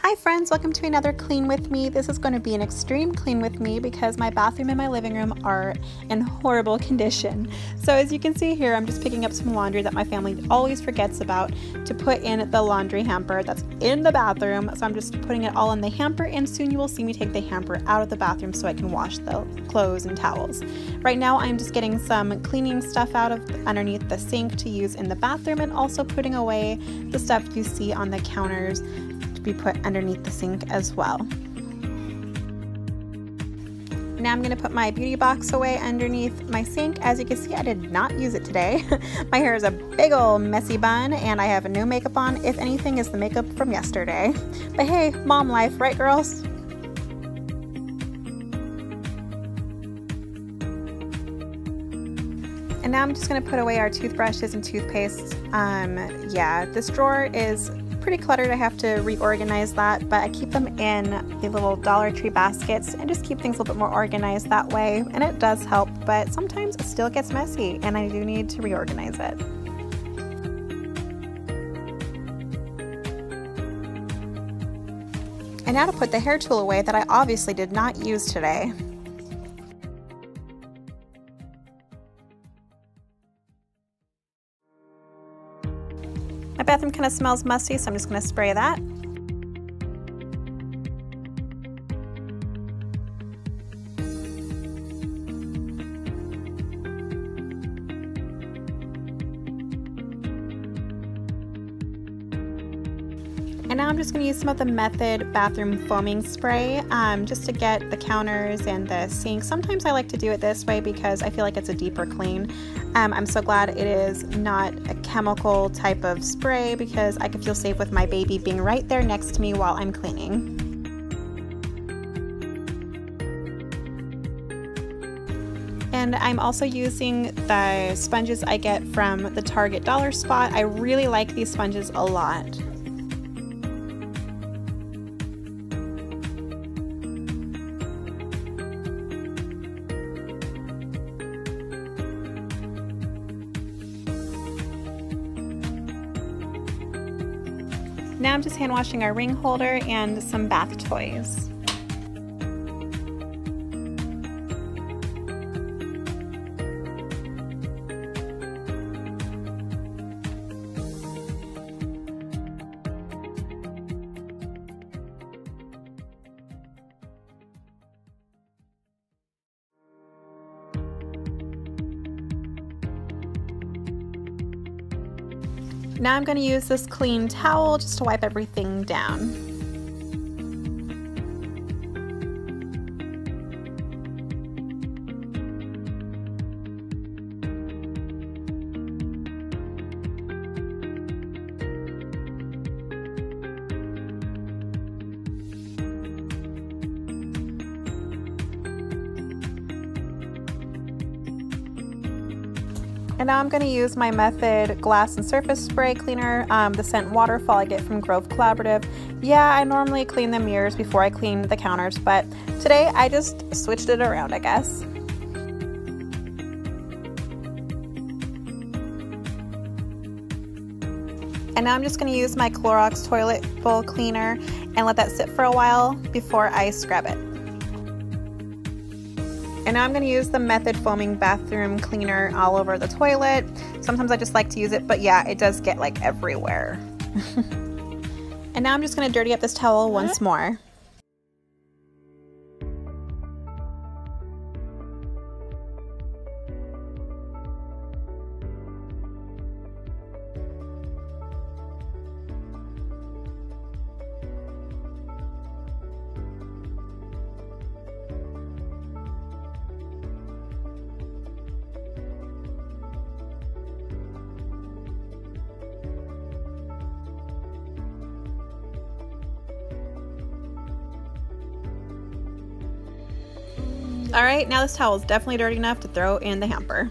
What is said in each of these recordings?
Hi friends, welcome to another clean with me. This is going to be an extreme clean with me because my bathroom and my living room are in horrible condition. So as you can see here, I'm just picking up some laundry that my family always forgets about to put in the laundry hamper that's in the bathroom. So I'm just putting it all in the hamper, and soon you will see me take the hamper out of the bathroom so I can wash the clothes and towels. Right now I'm just getting some cleaning stuff out of underneath the sink to use in the bathroom, and also putting away the stuff you see on the counters be put underneath the sink as well. Now I'm going to put my beauty box away underneath my sink. As you can see, I did not use it today. My hair is a big old messy bun and I have no makeup on. If anything, is the makeup from yesterday. But hey, mom life, right girls? And now I'm just going to put away our toothbrushes and toothpastes. Yeah, this drawer is pretty cluttered. I have to reorganize that, but I keep them in the little Dollar Tree baskets and just keep things a little bit more organized that way, and it does help, but sometimes it still gets messy and I do need to reorganize it. And now to put the hair tool away that I obviously did not use today. My bathroom kind of smells musty, so I'm just going to spray that. And now I'm just going to use some of the Method bathroom foaming spray just to get the counters and the sink. Sometimes I like to do it this way because I feel like it's a deeper clean. I'm so glad it is not a chemical type of spray because I can feel safe with my baby being right there next to me while I'm cleaning. And I'm also using the sponges I get from the Target Dollar Spot. I really like these sponges a lot. Now I'm just hand washing our ring holder and some bath toys. Now I'm going to use this clean towel just to wipe everything down. And now I'm going to use my Method glass and surface spray cleaner, the scent Waterfall I get from Grove Collaborative. Yeah, I normally clean the mirrors before I clean the counters, but today I just switched it around, I guess. And now I'm just going to use my Clorox toilet bowl cleaner and let that sit for a while before I scrub it. And now I'm going to use the Method foaming bathroom cleaner all over the toilet. Sometimes I just like to use it, but yeah, it does get like everywhere. And now I'm just going to dirty up this towel once more. Alright, now this towel is definitely dirty enough to throw in the hamper.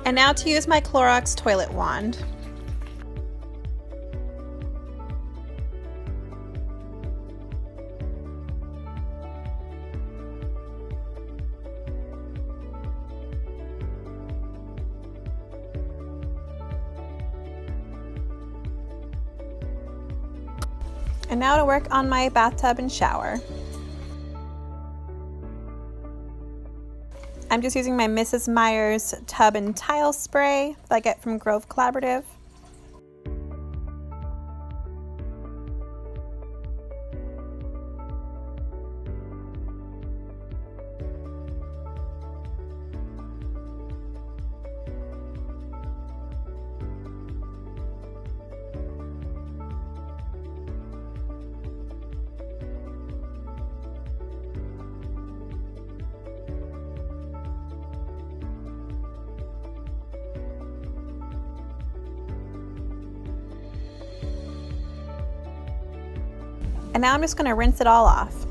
And now to use my Clorox toilet wand. And now to work on my bathtub and shower. I'm just using my Mrs. Meyer's tub and tile spray that I get from Grove Collaborative. And now I'm just going to rinse it all off.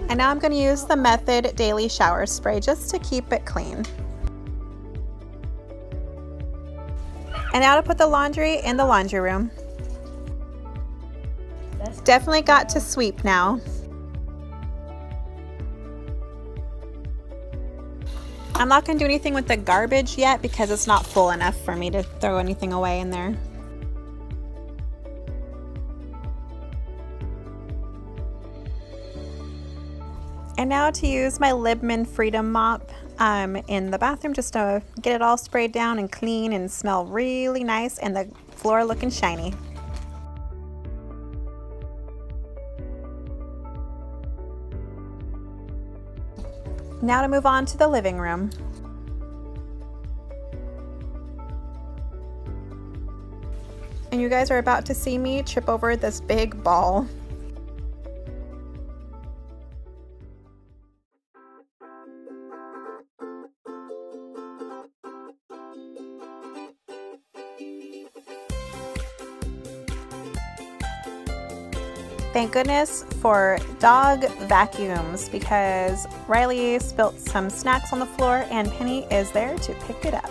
And now I'm going to use the Method Daily Shower Spray just to keep it clean. And now to put the laundry in the laundry room. Definitely got to sweep now. I'm not going to do anything with the garbage yet because it's not full enough for me to throw anything away in there. And now to use my Libman Freedom Mop in the bathroom just to get it all sprayed down and clean and smell really nice and the floor looking shiny. Now to move on to the living room. And you guys are about to see me trip over this big ball. Thank goodness for dog vacuums because Riley spilt some snacks on the floor and Penny is there to pick it up.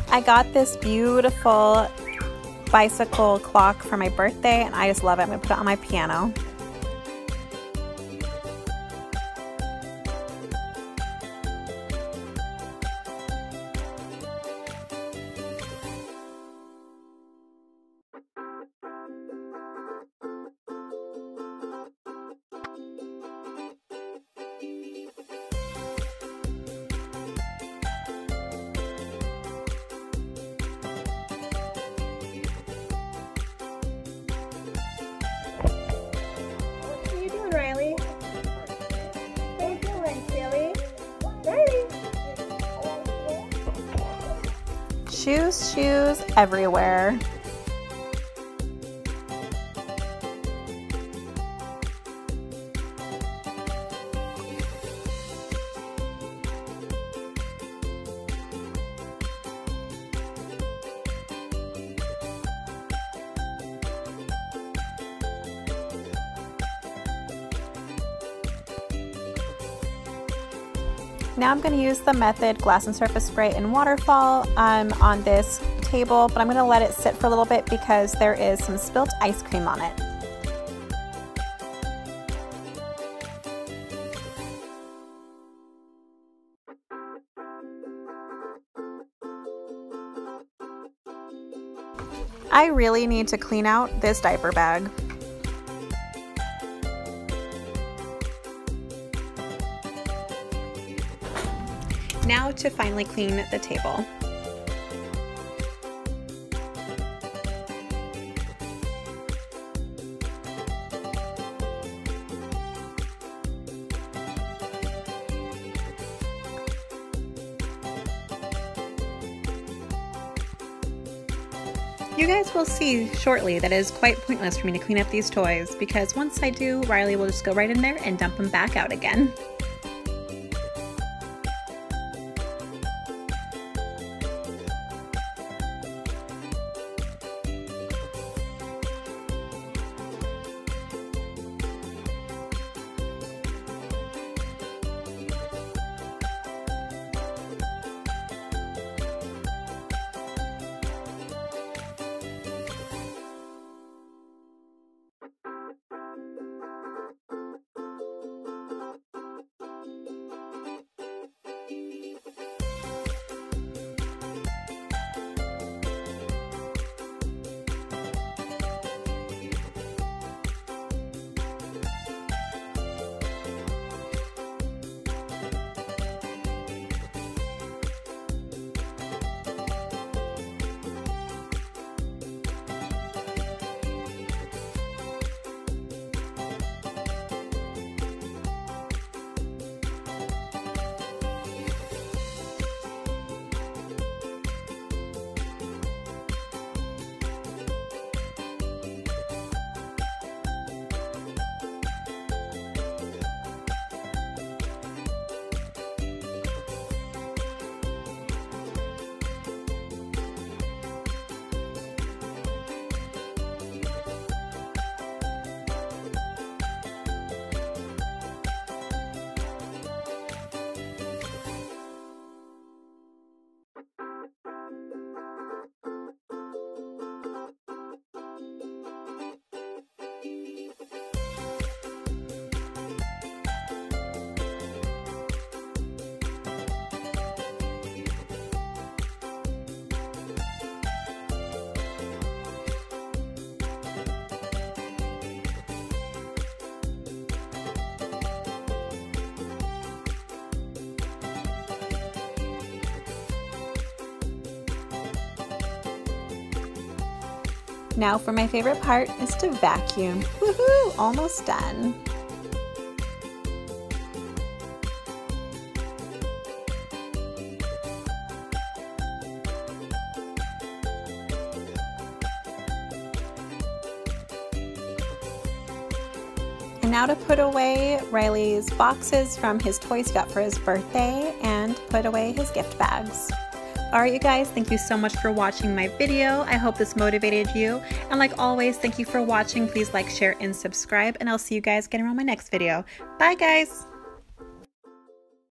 I got this beautiful bicycle clock for my birthday and I just love it. I'm going to put it on my piano. Riley? What are you doing, silly? Riley? Shoes, shoes everywhere. Now I'm going to use the Method Glass and Surface Spray in Waterfall on this table, but I'm going to let it sit for a little bit because there is some spilt ice cream on it. I really need to clean out this diaper bag. Now to finally clean the table. You guys will see shortly that it is quite pointless for me to clean up these toys because once I do, Riley will just go right in there and dump them back out again. Now for my favorite part is to vacuum. Woohoo! Almost done. And now to put away Riley's boxes from his toys he got for his birthday and put away his gift bags. Alright you guys, thank you so much for watching my video. I hope this motivated you. And like always, thank you for watching. Please like, share, and subscribe. And I'll see you guys again around my next video. Bye guys!